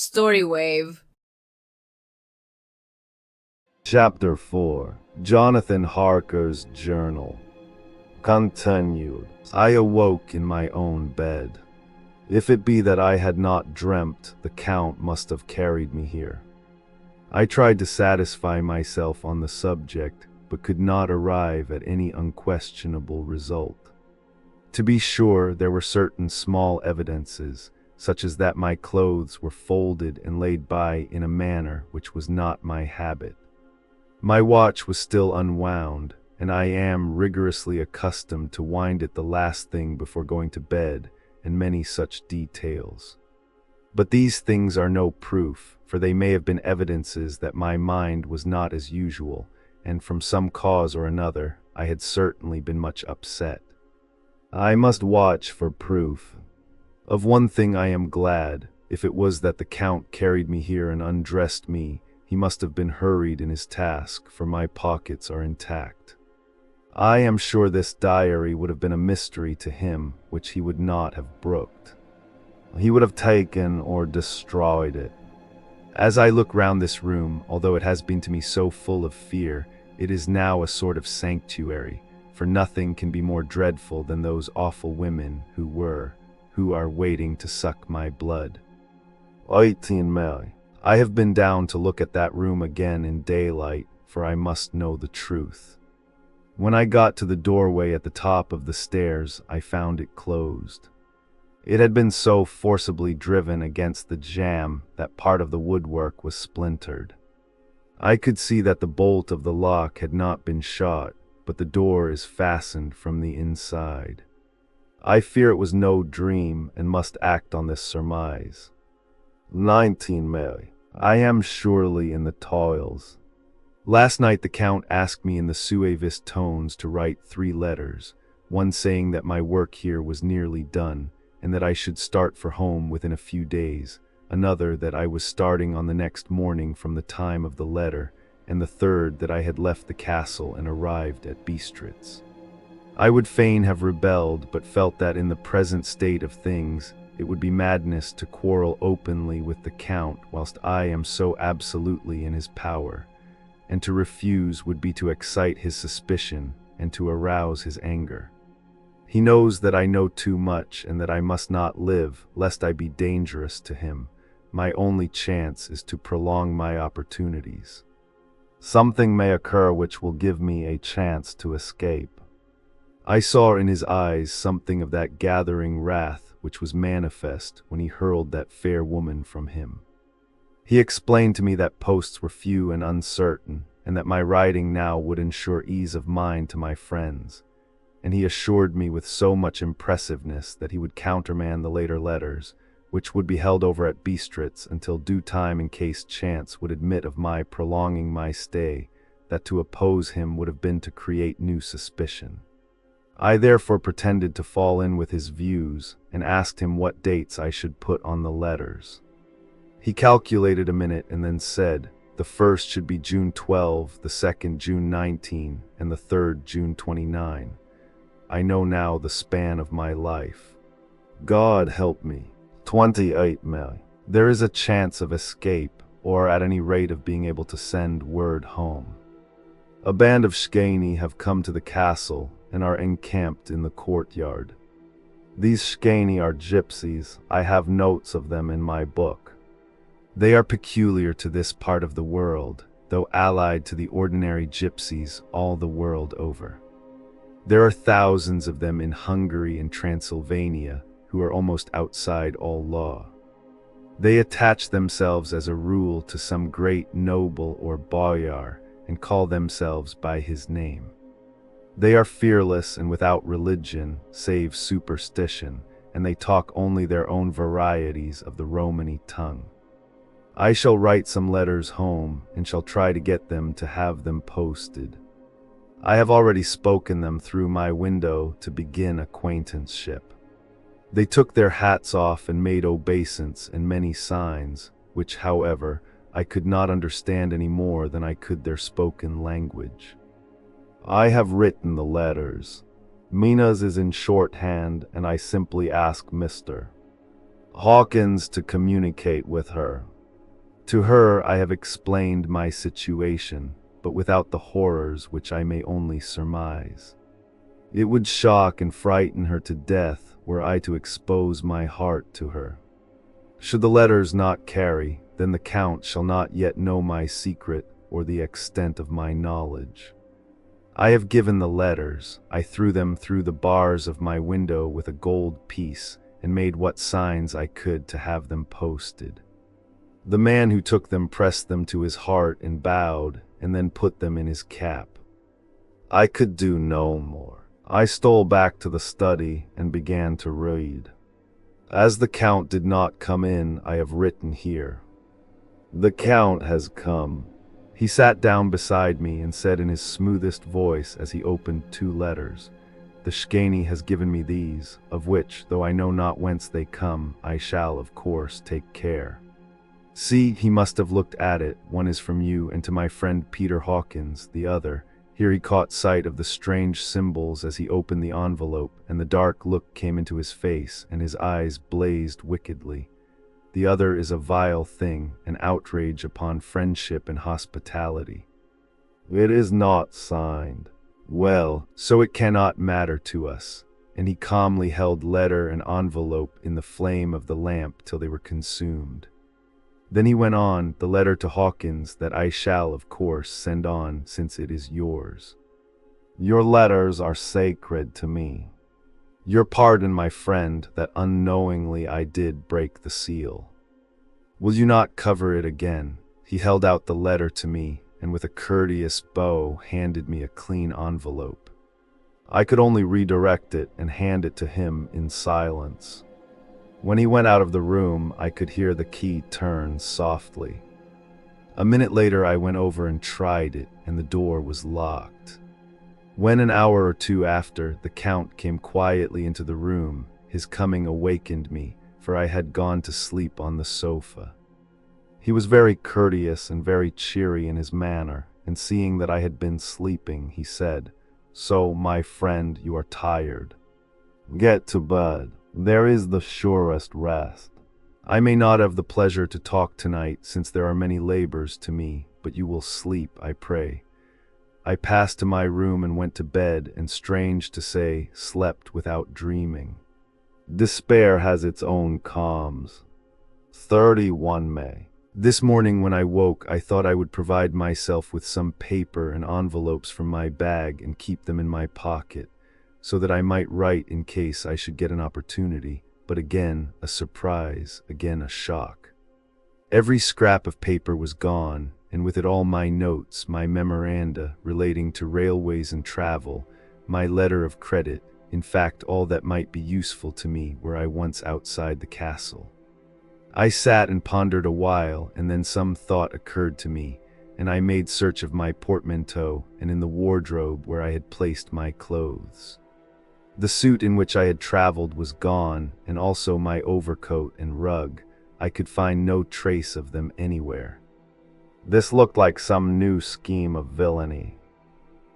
StoryWave. Chapter 4. Jonathan Harker's Journal. Continued. I awoke in my own bed. If it be that I had not dreamt, the Count must have carried me here. I tried to satisfy myself on the subject, but could not arrive at any unquestionable result. To be sure, there were certain small evidences, such as that my clothes were folded and laid by in a manner which was not my habit. My watch was still unwound, and I am rigorously accustomed to wind it the last thing before going to bed, and many such details. But these things are no proof, for they may have been evidences that my mind was not as usual, and from some cause or another, I had certainly been much upset. I must watch for proof. Of one thing I am glad: if it was that the Count carried me here and undressed me, he must have been hurried in his task, for my pockets are intact. I am sure this diary would have been a mystery to him which he would not have brooked. He would have taken or destroyed it. As I look round this room, although it has been to me so full of fear, it is now a sort of sanctuary, for nothing can be more dreadful than those awful women who are waiting to suck my blood. 18 May. I have been down to look at that room again in daylight, for I must know the truth. When I got to the doorway at the top of the stairs, I found it closed. It had been so forcibly driven against the jamb that part of the woodwork was splintered. I could see that the bolt of the lock had not been shot, but the door is fastened from the inside. I fear it was no dream, and must act on this surmise. 19 May. I am surely in the toils. Last night the Count asked me in the suavest tones to write 3 letters, one saying that my work here was nearly done, and that I should start for home within a few days, another that I was starting on the next morning from the time of the letter, and the third that I had left the castle and arrived at Bistritz. I would fain have rebelled, but felt that in the present state of things it would be madness to quarrel openly with the Count whilst I am so absolutely in his power, and to refuse would be to excite his suspicion and to arouse his anger. He knows that I know too much and that I must not live, lest I be dangerous to him. My only chance is to prolong my opportunities. Something may occur which will give me a chance to escape. I saw in his eyes something of that gathering wrath which was manifest when he hurled that fair woman from him. He explained to me that posts were few and uncertain, and that my writing now would ensure ease of mind to my friends, and he assured me with so much impressiveness that he would countermand the later letters, which would be held over at Bistritz until due time in case chance would admit of my prolonging my stay, that to oppose him would have been to create new suspicion. I therefore pretended to fall in with his views, and asked him what dates I should put on the letters. He calculated a minute and then said, the first should be June 12, the second June 19, and the third June 29. I know now the span of my life. God help me. 28 May. There is a chance of escape, or at any rate of being able to send word home. A band of Shkani have come to the castle and are encamped in the courtyard. These Shkani are gypsies. I have notes of them in my book. They are peculiar to this part of the world, though allied to the ordinary gypsies all the world over. There are thousands of them in Hungary and Transylvania who are almost outside all law. They attach themselves as a rule to some great noble or boyar and call themselves by his name. They are fearless and without religion, save superstition, and they talk only their own varieties of the Romany tongue. I shall write some letters home, and shall try to get them to have them posted. I have already spoken them through my window to begin acquaintanceship. They took their hats off and made obeisance and many signs, which, however, I could not understand any more than I could their spoken language. I have written the letters. Mina's is in shorthand, and I simply ask Mr. Hawkins to communicate with her. To her I have explained my situation, but without the horrors which I may only surmise. It would shock and frighten her to death were I to expose my heart to her. Should the letters not carry, then the Count shall not yet know my secret or the extent of my knowledge. I have given the letters. I threw them through the bars of my window with a gold piece and made what signs I could to have them posted. The man who took them pressed them to his heart and bowed, and then put them in his cap. I could do no more. I stole back to the study and began to read. As the Count did not come in, I have written here. The Count has come. He sat down beside me and said in his smoothest voice as he opened 2 letters, "The Shkani has given me these, of which, though I know not whence they come, I shall, of course, take care. See, he must have looked at it. One is from you, and to my friend Peter Hawkins, the other." Here he caught sight of the strange symbols as he opened the envelope, and the dark look came into his face, and his eyes blazed wickedly. "The other is a vile thing, an outrage upon friendship and hospitality. It is not signed. Well, so it cannot matter to us." And he calmly held letter and envelope in the flame of the lamp till they were consumed. Then he went on, "The letter to Hawkins that I shall, of course, send on, since it is yours. Your letters are sacred to me. Your pardon, my friend, that unknowingly I did break the seal. Will you not cover it again?" He held out the letter to me, and with a courteous bow handed me a clean envelope. I could only redirect it and hand it to him in silence. When he went out of the room, I could hear the key turn softly. A minute later I went over and tried it, and the door was locked. When an hour or 2 after, the Count came quietly into the room, his coming awakened me, for I had gone to sleep on the sofa. He was very courteous and very cheery in his manner, and seeing that I had been sleeping, he said, "So, my friend, you are tired. Get to bed. There is the surest rest. I may not have the pleasure to talk tonight, since there are many labors to me, but you will sleep, I pray." I passed to my room and went to bed, and strange to say, slept without dreaming. Despair has its own calms. 31 May. This morning when I woke, I thought I would provide myself with some paper and envelopes from my bag and keep them in my pocket, so that I might write in case I should get an opportunity, but again a surprise, again a shock. Every scrap of paper was gone, and with it all my notes, my memoranda relating to railways and travel, my letter of credit, in fact all that might be useful to me were I once outside the castle. I sat and pondered a while, and then some thought occurred to me, and I made search of my portmanteau and in the wardrobe where I had placed my clothes. The suit in which I had traveled was gone, and also my overcoat and rug. I could find no trace of them anywhere. This looked like some new scheme of villainy.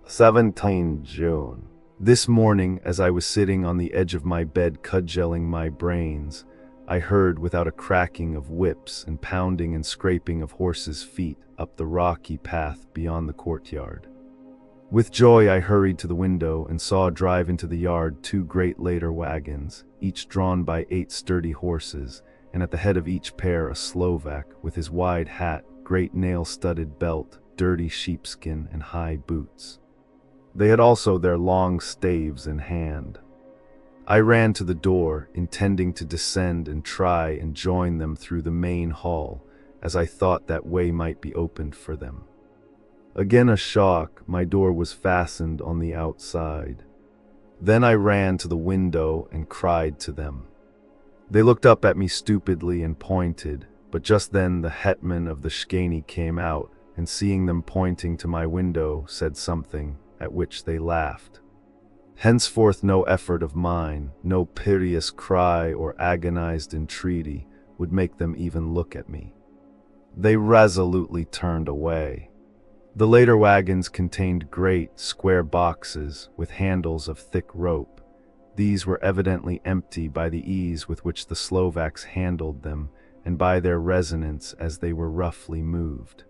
17 June. This morning, as I was sitting on the edge of my bed cudgelling my brains, I heard, without a cracking of whips and pounding and scraping of horses' feet, up the rocky path beyond the courtyard. With joy I hurried to the window and saw drive into the yard 2 great later wagons, each drawn by 8 sturdy horses, and at the head of each pair a Slovak, with his wide hat, great nail-studded belt, dirty sheepskin, and high boots. They had also their long staves in hand. I ran to the door, intending to descend and try and join them through the main hall, as I thought that way might be opened for them. Again a shock, my door was fastened on the outside. Then I ran to the window and cried to them. They looked up at me stupidly and pointed, but just then the hetman of the Shkani came out, and seeing them pointing to my window, said something, at which they laughed. Henceforth no effort of mine, no piteous cry or agonized entreaty would make them even look at me. They resolutely turned away. The later wagons contained great, square boxes with handles of thick rope. These were evidently empty by the ease with which the Slovaks handled them, and by their resonance as they were roughly moved.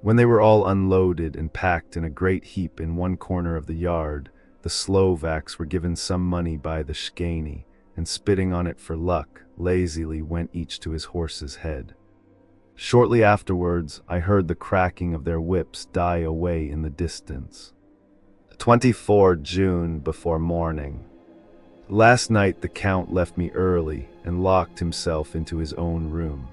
When they were all unloaded and packed in a great heap in one corner of the yard, the Slovaks were given some money by the Shkani, and spitting on it for luck, lazily went each to his horse's head. Shortly afterwards, I heard the cracking of their whips die away in the distance. 24 June before morning. Last night the Count left me early and locked himself into his own room.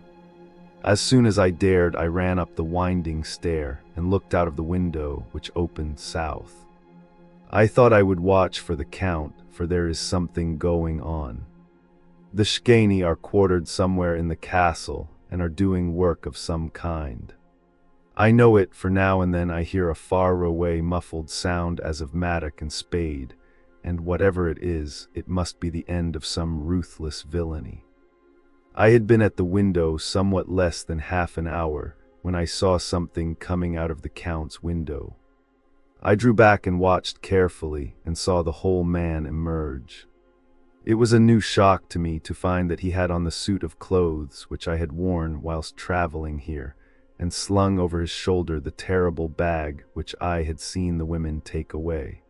As soon as I dared, I ran up the winding stair and looked out of the window, which opened south. I thought I would watch for the Count, for there is something going on. The Shkani are quartered somewhere in the castle and are doing work of some kind. I know it, for now and then I hear a far-away muffled sound as of mattock and spade, and whatever it is, it must be the end of some ruthless villainy. I had been at the window somewhat less than half an hour when I saw something coming out of the Count's window. I drew back and watched carefully and saw the whole man emerge. It was a new shock to me to find that he had on the suit of clothes which I had worn whilst traveling here, and slung over his shoulder the terrible bag which I had seen the women take away.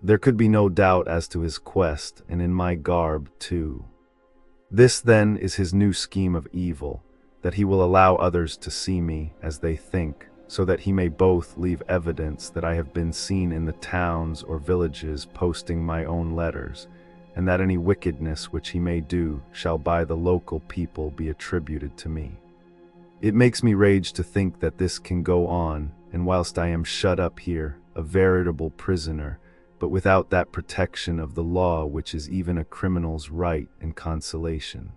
There could be no doubt as to his quest, and in my garb too. This then is his new scheme of evil, that he will allow others to see me as they think, so that he may both leave evidence that I have been seen in the towns or villages posting my own letters, and that any wickedness which he may do shall by the local people be attributed to me. It makes me rage to think that this can go on, and whilst I am shut up here, a veritable prisoner, but without that protection of the law which is even a criminal's right and consolation.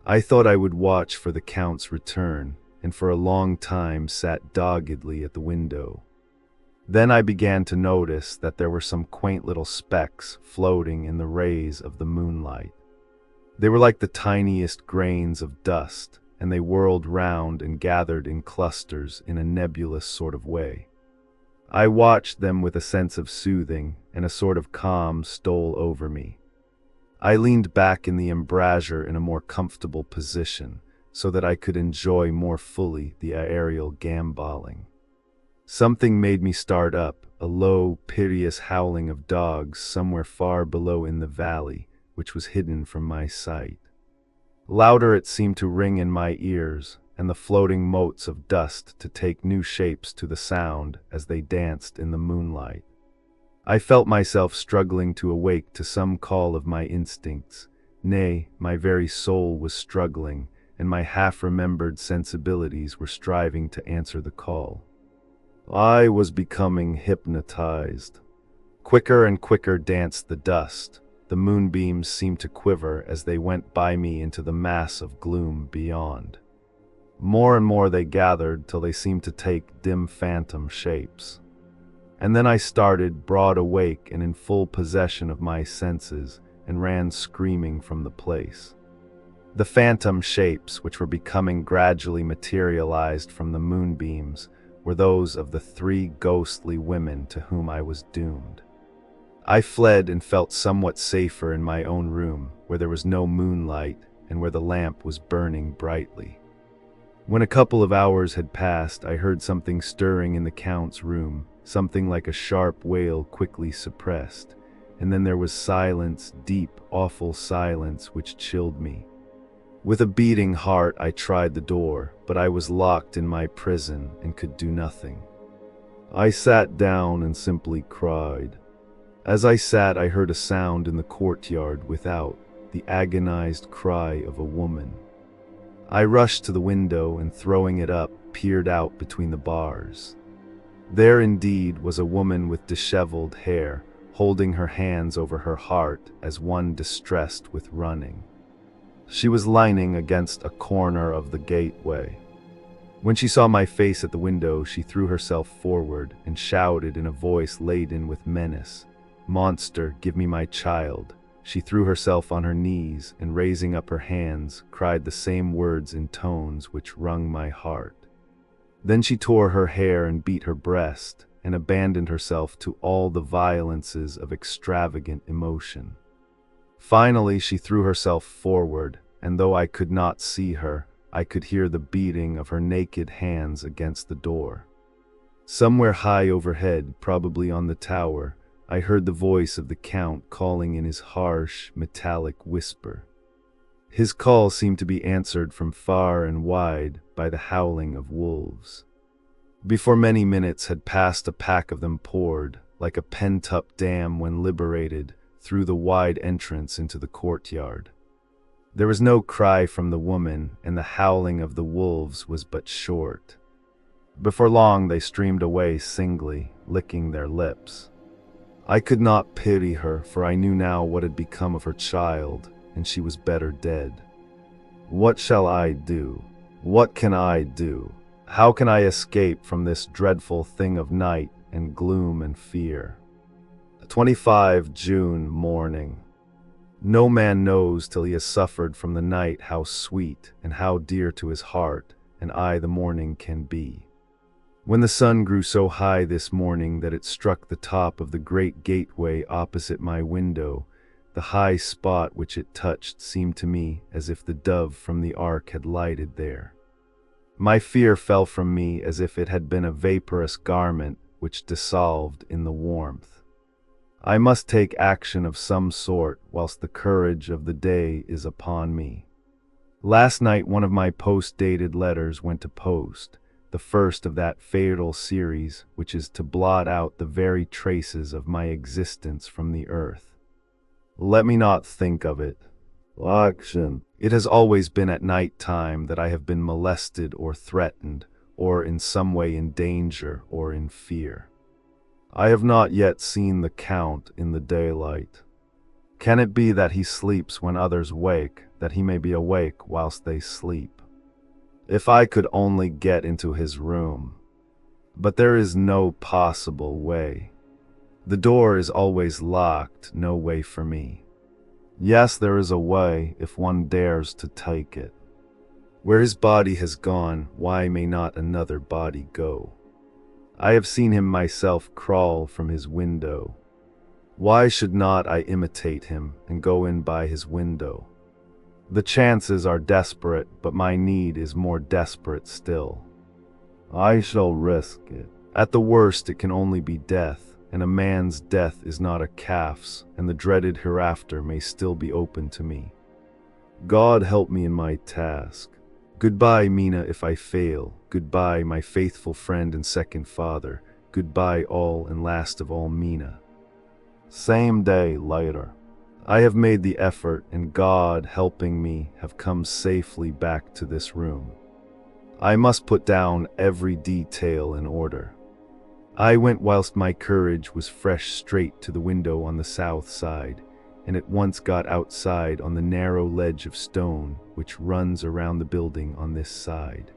I thought I would watch for the Count's return, and for a long time sat doggedly at the window. Then I began to notice that there were some quaint little specks floating in the rays of the moonlight. They were like the tiniest grains of dust, and they whirled round and gathered in clusters in a nebulous sort of way. I watched them with a sense of soothing, and a sort of calm stole over me. I leaned back in the embrasure in a more comfortable position, so that I could enjoy more fully the aerial gambolling. Something made me start up, a low, piteous howling of dogs somewhere far below in the valley, which was hidden from my sight. Louder it seemed to ring in my ears, and the floating motes of dust to take new shapes to the sound as they danced in the moonlight. I felt myself struggling to awake to some call of my instincts. Nay, my very soul was struggling, and my half-remembered sensibilities were striving to answer the call. I was becoming hypnotized. Quicker and quicker danced the dust. The moonbeams seemed to quiver as they went by me into the mass of gloom beyond. More and more they gathered till they seemed to take dim phantom shapes. And then I started broad awake and in full possession of my senses, and ran screaming from the place. The phantom shapes, which were becoming gradually materialized from the moonbeams, were those of the 3 ghostly women to whom I was doomed. I fled and felt somewhat safer in my own room, where there was no moonlight and where the lamp was burning brightly. When a couple of hours had passed, I heard something stirring in the Count's room, something like a sharp wail quickly suppressed, and then there was silence, deep, awful silence, which chilled me. With a beating heart I tried the door, but I was locked in my prison and could do nothing. I sat down and simply cried. As I sat, I heard a sound in the courtyard without, the agonized cry of a woman. I rushed to the window and, throwing it up, peered out between the bars. There indeed was a woman with disheveled hair, holding her hands over her heart as one distressed with running. She was leaning against a corner of the gateway. When she saw my face at the window, she threw herself forward and shouted in a voice laden with menace, "Monster, give me my child." She threw herself on her knees and, raising up her hands, cried the same words in tones which wrung my heart. Then she tore her hair and beat her breast, and abandoned herself to all the violences of extravagant emotion. Finally, she threw herself forward, and though I could not see her, I could hear the beating of her naked hands against the door. Somewhere high overhead, probably on the tower, I heard the voice of the Count calling in his harsh, metallic whisper. His call seemed to be answered from far and wide by the howling of wolves. Before many minutes had passed, a pack of them poured, like a pent-up dam when liberated, through the wide entrance into the courtyard. There was no cry from the woman, and the howling of the wolves was but short. Before long they streamed away singly, licking their lips. I could not pity her, for I knew now what had become of her child, and she was better dead. What shall I do? What can I do? How can I escape from this dreadful thing of night and gloom and fear? 25 June morning. No man knows till he has suffered from the night how sweet and how dear to his heart and eye the morning can be. When the sun grew so high this morning that it struck the top of the great gateway opposite my window, the high spot which it touched seemed to me as if the dove from the ark had lighted there. My fear fell from me as if it had been a vaporous garment which dissolved in the warmth. I must take action of some sort whilst the courage of the day is upon me. Last night one of my post-dated letters went to post, the first of that fatal series which is to blot out the very traces of my existence from the earth. Let me not think of it. Action. It has always been at night time that I have been molested or threatened, or in some way in danger or in fear. I have not yet seen the Count in the daylight. Can it be that he sleeps when others wake, that he may be awake whilst they sleep? If I could only get into his room. But there is no possible way. The door is always locked, no way for me. Yes, there is a way, if one dares to take it. Where his body has gone, why may not another body go? I have seen him myself crawl from his window. Why should not I imitate him and go in by his window? The chances are desperate, but my need is more desperate still. I shall risk it. At the worst, it can only be death, and a man's death is not a calf's, and the dreaded hereafter may still be open to me. God help me in my task. Goodbye, Mina, if I fail. Goodbye, my faithful friend and second father. Goodbye, all and last of all, Mina. Same day, later. I have made the effort, and God, helping me, have come safely back to this room. I must put down every detail in order. I went whilst my courage was fresh straight to the window on the south side, and at once got outside on the narrow ledge of stone which runs around the building on this side.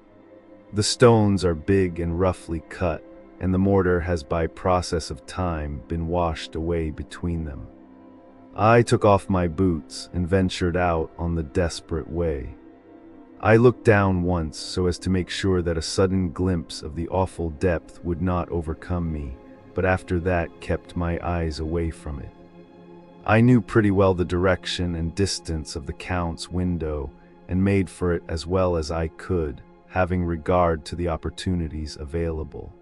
The stones are big and roughly cut, and the mortar has by process of time been washed away between them. I took off my boots and ventured out on the desperate way. I looked down once so as to make sure that a sudden glimpse of the awful depth would not overcome me, but after that kept my eyes away from it. I knew pretty well the direction and distance of the Count's window and made for it as well as I could, having regard to the opportunities available.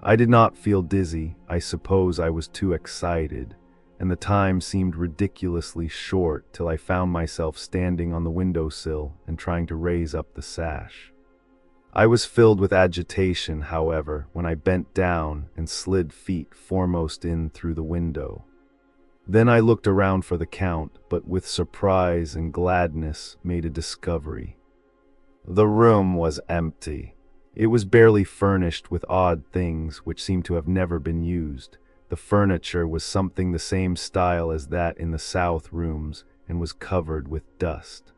I did not feel dizzy. I suppose I was too excited, and the time seemed ridiculously short till I found myself standing on the windowsill and trying to raise up the sash. I was filled with agitation, however, when I bent down and slid feet foremost in through the window. Then I looked around for the Count, but with surprise and gladness made a discovery. The room was empty. It was barely furnished with odd things which seemed to have never been used. The furniture was something the same style as that in the south rooms and was covered with dust.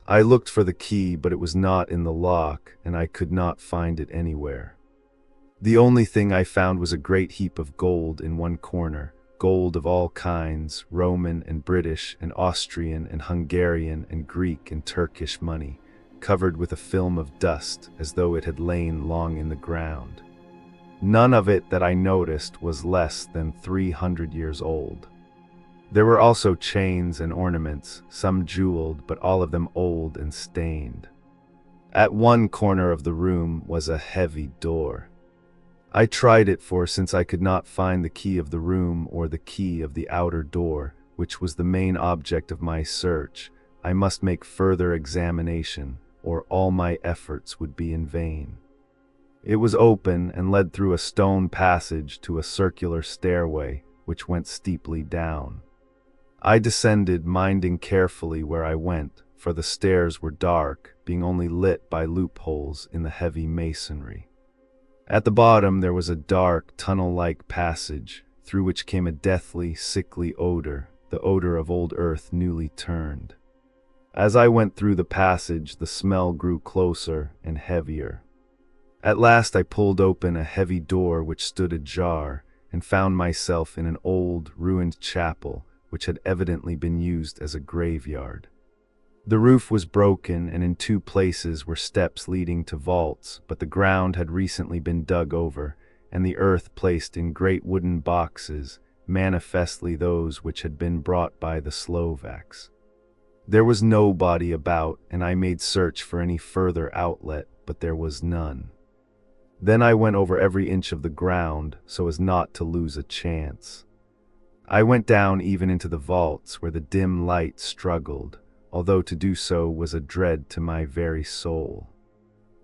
I looked for the key, but it was not in the lock, and I could not find it anywhere. The only thing I found was a great heap of gold in one corner, gold of all kinds, Roman and British and Austrian and Hungarian and Greek and Turkish money, covered with a film of dust as though it had lain long in the ground. None of it that I noticed was less than 300 years old. There were also chains and ornaments, some jeweled, but all of them old and stained. At one corner of the room was a heavy door. I tried it, for since I could not find the key of the room or the key of the outer door, which was the main object of my search, I must make further examination, or all my efforts would be in vain. It was open and led through a stone passage to a circular stairway, which went steeply down. I descended, minding carefully where I went, for the stairs were dark, being only lit by loopholes in the heavy masonry. At the bottom there was a dark, tunnel-like passage, through which came a deathly, sickly odor, the odor of old earth newly turned. As I went through the passage, the smell grew closer and heavier. At last I pulled open a heavy door which stood ajar, and found myself in an old, ruined chapel, which had evidently been used as a graveyard. The roof was broken, and in two places were steps leading to vaults, but the ground had recently been dug over, and the earth placed in great wooden boxes, manifestly those which had been brought by the Slovaks. There was nobody about, and I made search for any further outlet, but there was none. Then I went over every inch of the ground, so as not to lose a chance. I went down even into the vaults, where the dim light struggled, although to do so was a dread to my very soul.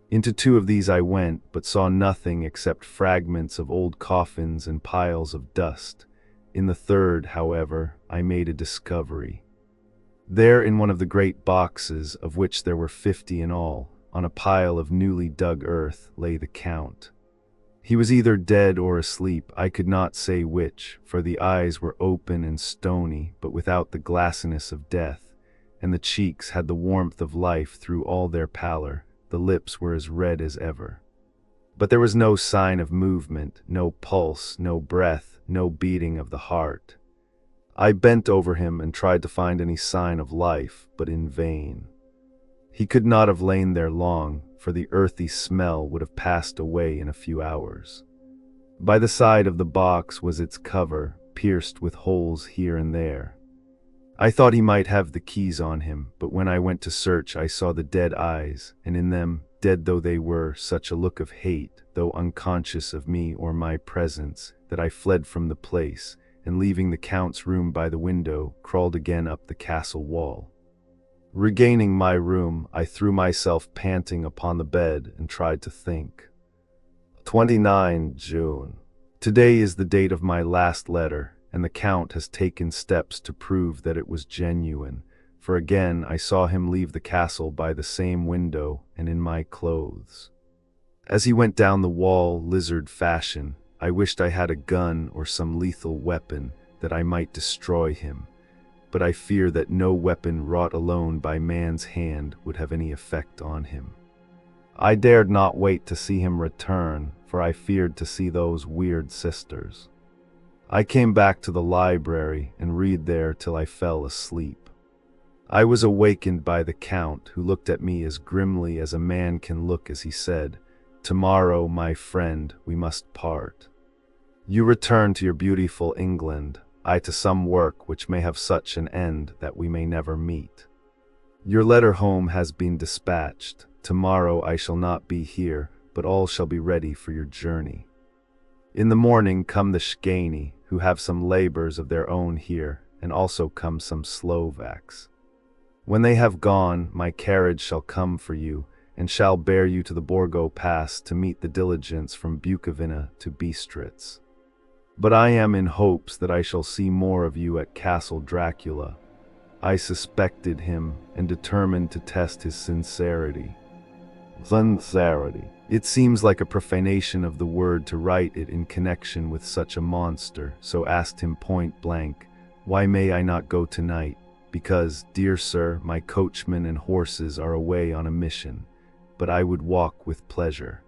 Into two of these I went, but saw nothing except fragments of old coffins and piles of dust. In the third, however, I made a discovery. There, in one of the great boxes, of which there were 50 in all, on a pile of newly dug earth, lay the Count. He was either dead or asleep, I could not say which, for the eyes were open and stony, but without the glassiness of death, and the cheeks had the warmth of life through all their pallor, the lips were as red as ever. But there was no sign of movement, no pulse, no breath, no beating of the heart. I bent over him and tried to find any sign of life, but in vain. He could not have lain there long, for the earthy smell would have passed away in a few hours. By the side of the box was its cover, pierced with holes here and there. I thought he might have the keys on him, but when I went to search I saw the dead eyes, and in them, dead though they were, such a look of hate, though unconscious of me or my presence, that I fled from the place, and leaving the Count's room by the window, crawled again up the castle wall. Regaining my room, I threw myself panting upon the bed and tried to think. 29 June. Today is the date of my last letter, and the Count has taken steps to prove that it was genuine, for again I saw him leave the castle by the same window and in my clothes. As he went down the wall, lizard fashion, I wished I had a gun or some lethal weapon that I might destroy him, but I fear that no weapon wrought alone by man's hand would have any effect on him. I dared not wait to see him return, for I feared to see those weird sisters. I came back to the library and read there till I fell asleep. I was awakened by the Count, who looked at me as grimly as a man can look as he said, "Tomorrow, my friend, we must part. You return to your beautiful England, I to some work which may have such an end that we may never meet. Your letter home has been dispatched. Tomorrow I shall not be here, but all shall be ready for your journey. In the morning come the Shkani, who have some labors of their own here, and also come some Slovaks. When they have gone, my carriage shall come for you, and shall bear you to the Borgo Pass to meet the diligence from Bukovina to Bistritz. But I am in hopes that I shall see more of you at Castle Dracula. I suspected him and determined to test his sincerity. Sincerity. It seems like a profanation of the word to write it in connection with such a monster, so asked him point blank, "Why may I not go tonight?" Because, dear sir, my coachman and horses are away on a mission, but I would walk with pleasure.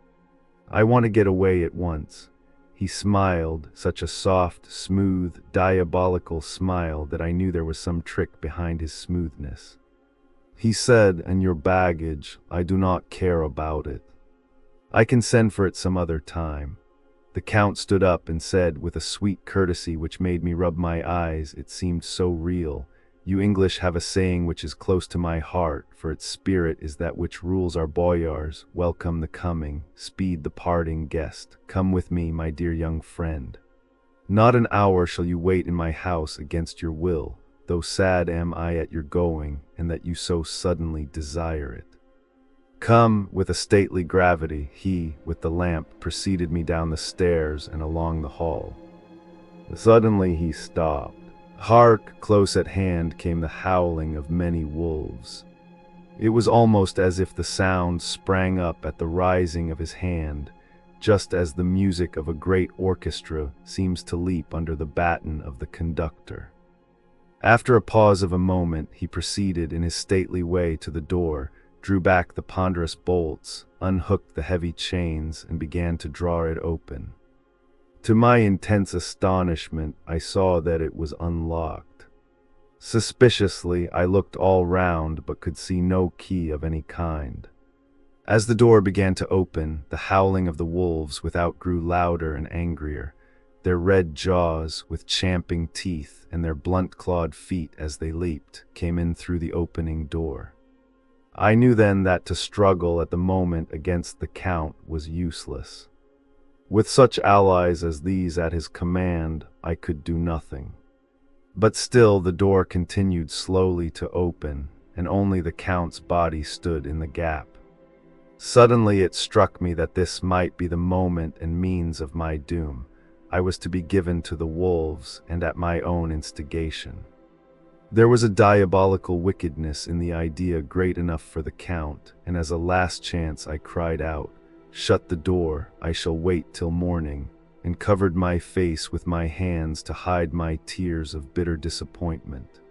I want to get away at once. He smiled, such a soft, smooth, diabolical smile that I knew there was some trick behind his smoothness. He said, "And your baggage, I do not care about it. I can send for it some other time." The Count stood up and said, with a sweet courtesy which made me rub my eyes, it seemed so real, "You English have a saying which is close to my heart, for its spirit is that which rules our boyars. Welcome the coming, speed the parting guest. Come with me, my dear young friend. Not an hour shall you wait in my house against your will, though sad am I at your going, and that you so suddenly desire it." Come, with a stately gravity, he, with the lamp, preceded me down the stairs and along the hall. Suddenly he stopped. Hark! Close at hand came the howling of many wolves. It was almost as if the sound sprang up at the rising of his hand, just as the music of a great orchestra seems to leap under the baton of the conductor. After a pause of a moment, he proceeded in his stately way to the door, drew back the ponderous bolts, unhooked the heavy chains, and began to draw it open. To my intense astonishment, I saw that it was unlocked. Suspiciously, I looked all round but could see no key of any kind. As the door began to open, the howling of the wolves without grew louder and angrier. Their red jaws, with champing teeth, and their blunt-clawed feet as they leaped, came in through the opening door. I knew then that to struggle at the moment against the Count was useless. With such allies as these at his command, I could do nothing. But still the door continued slowly to open, and only the Count's body stood in the gap. Suddenly it struck me that this might be the moment and means of my doom. I was to be given to the wolves, and at my own instigation. There was a diabolical wickedness in the idea great enough for the Count, and as a last chance I cried out, "Shut the door, I shall wait till morning," and covered my face with my hands to hide my tears of bitter disappointment.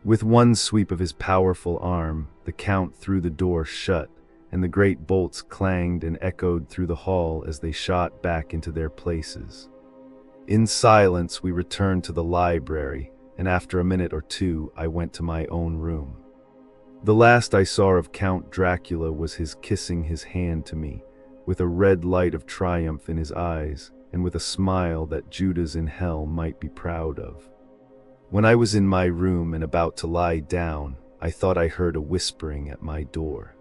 With one sweep of his powerful arm, the Count threw the door shut, and the great bolts clanged and echoed through the hall as they shot back into their places. In silence we returned to the library, and after a minute or two I went to my own room. The last I saw of Count Dracula was his kissing his hand to me, with a red light of triumph in his eyes, and with a smile that Judas in hell might be proud of. When I was in my room and about to lie down, I thought I heard a whispering at my door.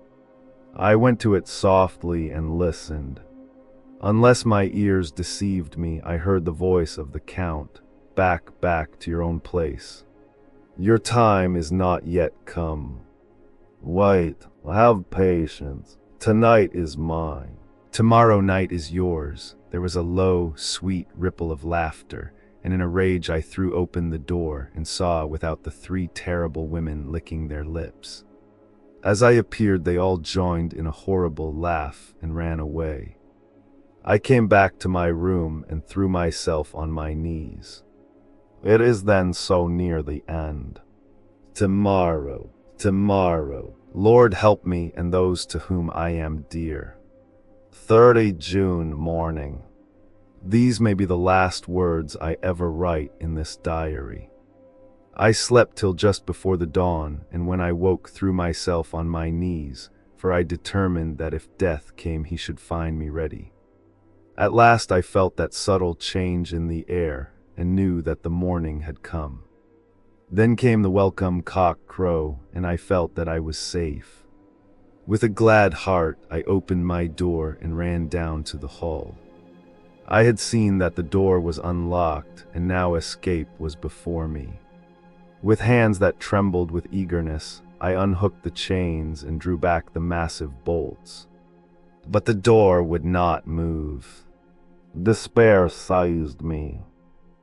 I went to it softly and listened. Unless my ears deceived me, I heard the voice of the Count, back to your own place. Your time is not yet come. Wait, have patience. Tonight is mine. Tomorrow night is yours." There was a low, sweet ripple of laughter, and in a rage I threw open the door and saw without the three terrible women licking their lips. As I appeared, they all joined in a horrible laugh and ran away. I came back to my room and threw myself on my knees. It is then so near the end. Tomorrow, Lord help me and those to whom I am dear. 30 June morning. These may be the last words I ever write in this diary. I slept till just before the dawn, and when I woke threw myself on my knees, for I determined that if death came he should find me ready. At last I felt that subtle change in the air, and knew that the morning had come. Then came the welcome cock crow, and I felt that I was safe. With a glad heart, I opened my door and ran down to the hall. I had seen that the door was unlocked, and now escape was before me. With hands that trembled with eagerness, I unhooked the chains and drew back the massive bolts. But the door would not move. Despair seized me.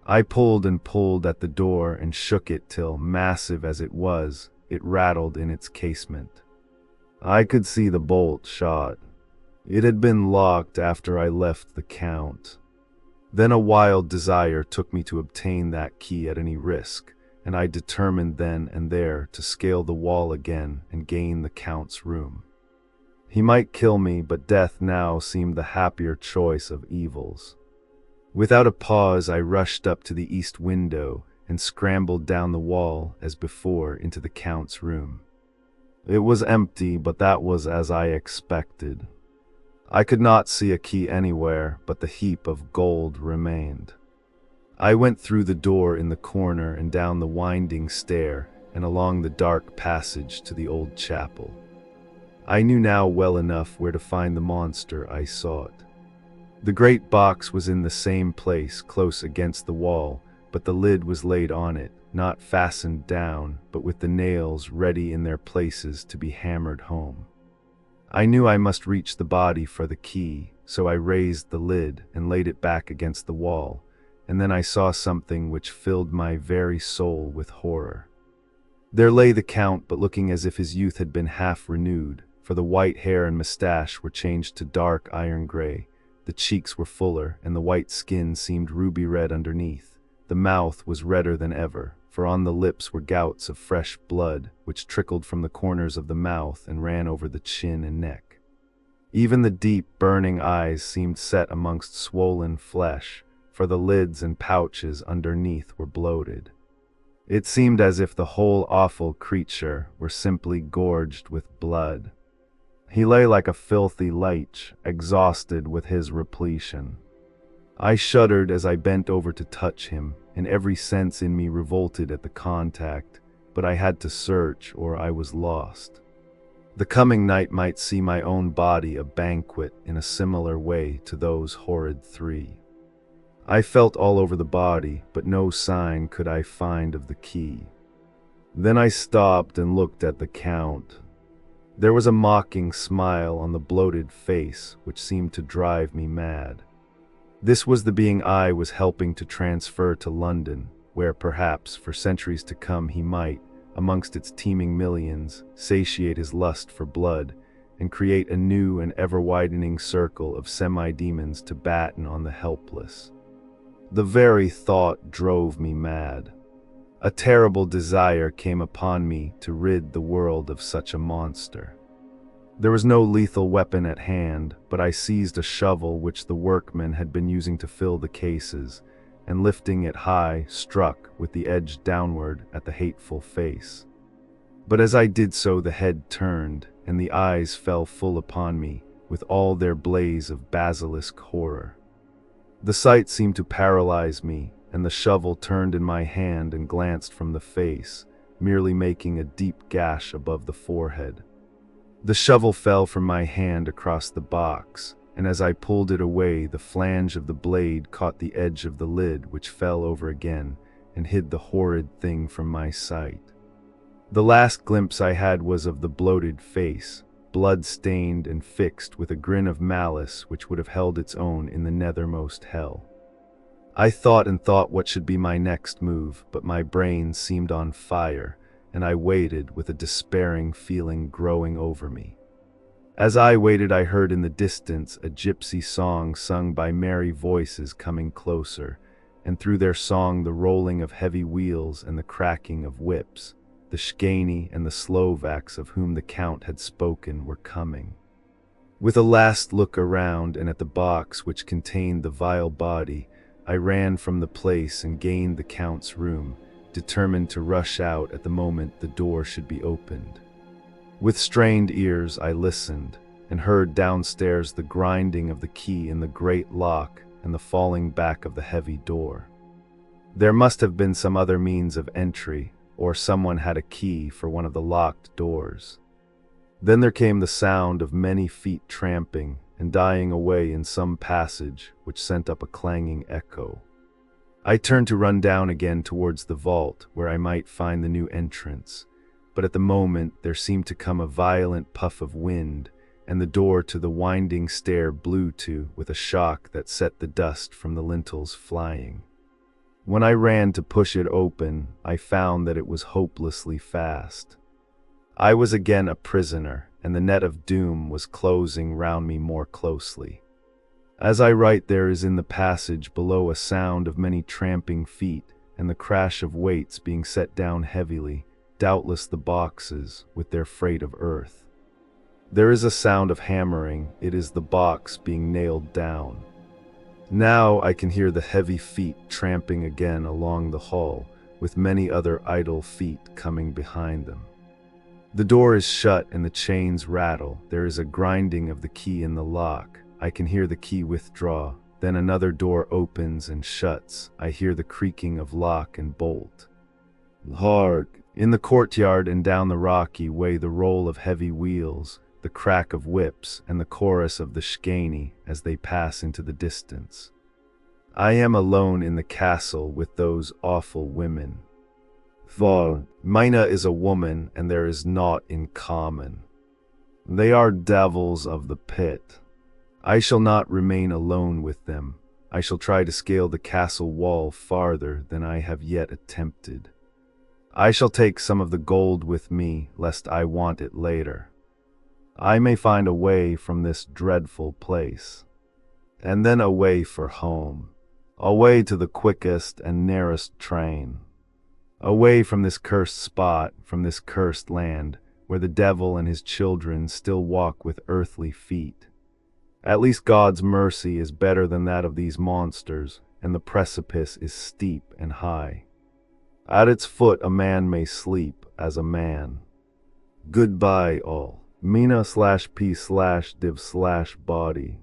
I pulled and pulled at the door and shook it till, massive as it was, it rattled in its casement. I could see the bolt shot. It had been locked after I left the Count. Then a wild desire took me to obtain that key at any risk, and I determined then and there to scale the wall again and gain the Count's room. He might kill me, but death now seemed the happier choice of evils. Without a pause, I rushed up to the east window and scrambled down the wall as before into the Count's room. It was empty, but that was as I expected. I could not see a key anywhere, but the heap of gold remained. I went through the door in the corner and down the winding stair and along the dark passage to the old chapel. I knew now well enough where to find the monster I sought. The great box was in the same place, close against the wall, but the lid was laid on it, not fastened down, but with the nails ready in their places to be hammered home. I knew I must reach the body for the key, so I raised the lid and laid it back against the wall, and then I saw something which filled my very soul with horror. There lay the Count, but looking as if his youth had been half renewed, for the white hair and mustache were changed to dark iron gray, the cheeks were fuller, and the white skin seemed ruby red underneath. The mouth was redder than ever, for on the lips were gouts of fresh blood, which trickled from the corners of the mouth and ran over the chin and neck. Even the deep, burning eyes seemed set amongst swollen flesh, for the lids and pouches underneath were bloated. It seemed as if the whole awful creature were simply gorged with blood. He lay like a filthy leech, exhausted with his repletion. I shuddered as I bent over to touch him, and every sense in me revolted at the contact, but I had to search or I was lost. The coming night might see my own body a banquet in a similar way to those horrid three. I felt all over the body, but no sign could I find of the key. Then I stopped and looked at the Count. There was a mocking smile on the bloated face which seemed to drive me mad. This was the being I was helping to transfer to London, where perhaps for centuries to come he might, amongst its teeming millions, satiate his lust for blood and create a new and ever-widening circle of semi-demons to batten on the helpless. The very thought drove me mad. A terrible desire came upon me to rid the world of such a monster. There was no lethal weapon at hand, but I seized a shovel which the workmen had been using to fill the cases, and lifting it high, struck with the edge downward at the hateful face. But as I did so, the head turned, and the eyes fell full upon me, with all their blaze of basilisk horror. The sight seemed to paralyze me, and the shovel turned in my hand and glanced from the face, merely making a deep gash above the forehead. The shovel fell from my hand across the box, and as I pulled it away, the flange of the blade caught the edge of the lid, which fell over again and hid the horrid thing from my sight. The last glimpse I had was of the bloated face, blood-stained and fixed with a grin of malice which would have held its own in the nethermost hell. I thought and thought what should be my next move, but my brain seemed on fire, and I waited with a despairing feeling growing over me. As I waited, I heard in the distance a gypsy song sung by merry voices coming closer, and through their song the rolling of heavy wheels and the cracking of whips. The Shkani and the Slovaks of whom the Count had spoken were coming. With a last look around and at the box which contained the vile body, I ran from the place and gained the Count's room, determined to rush out at the moment the door should be opened. With strained ears I listened, and heard downstairs the grinding of the key in the great lock and the falling back of the heavy door. There must have been some other means of entry, or someone had a key for one of the locked doors. Then there came the sound of many feet tramping and dying away in some passage which sent up a clanging echo. I turned to run down again towards the vault where I might find the new entrance, but at the moment there seemed to come a violent puff of wind, and the door to the winding stair blew to with a shock that set the dust from the lintels flying. When I ran to push it open, I found that it was hopelessly fast. I was again a prisoner, and the net of doom was closing round me more closely. As I write, there is in the passage below a sound of many tramping feet, and the crash of weights being set down heavily, doubtless the boxes with their freight of earth. There is a sound of hammering, it is the box being nailed down. Now I can hear the heavy feet tramping again along the hall, with many other idle feet coming behind them. The door is shut and the chains rattle. There is a grinding of the key in the lock. I can hear the key withdraw. Then another door opens and shuts. I hear the creaking of lock and bolt. Hark! In the courtyard and down the rocky way, the roll of heavy wheels, the crack of whips, and the chorus of the Shkani as they pass into the distance. I am alone in the castle with those awful women. For Mina is a woman, and there is naught in common. They are devils of the pit. I shall not remain alone with them. I shall try to scale the castle wall farther than I have yet attempted. I shall take some of the gold with me, lest I want it later. I may find a way from this dreadful place, and then a way for home, a way to the quickest and nearest train. Away from this cursed spot, from this cursed land, where the devil and his children still walk with earthly feet. At least God's mercy is better than that of these monsters, and the precipice is steep and high. At its foot a man may sleep as a man. Goodbye all. Mina/P/div/body.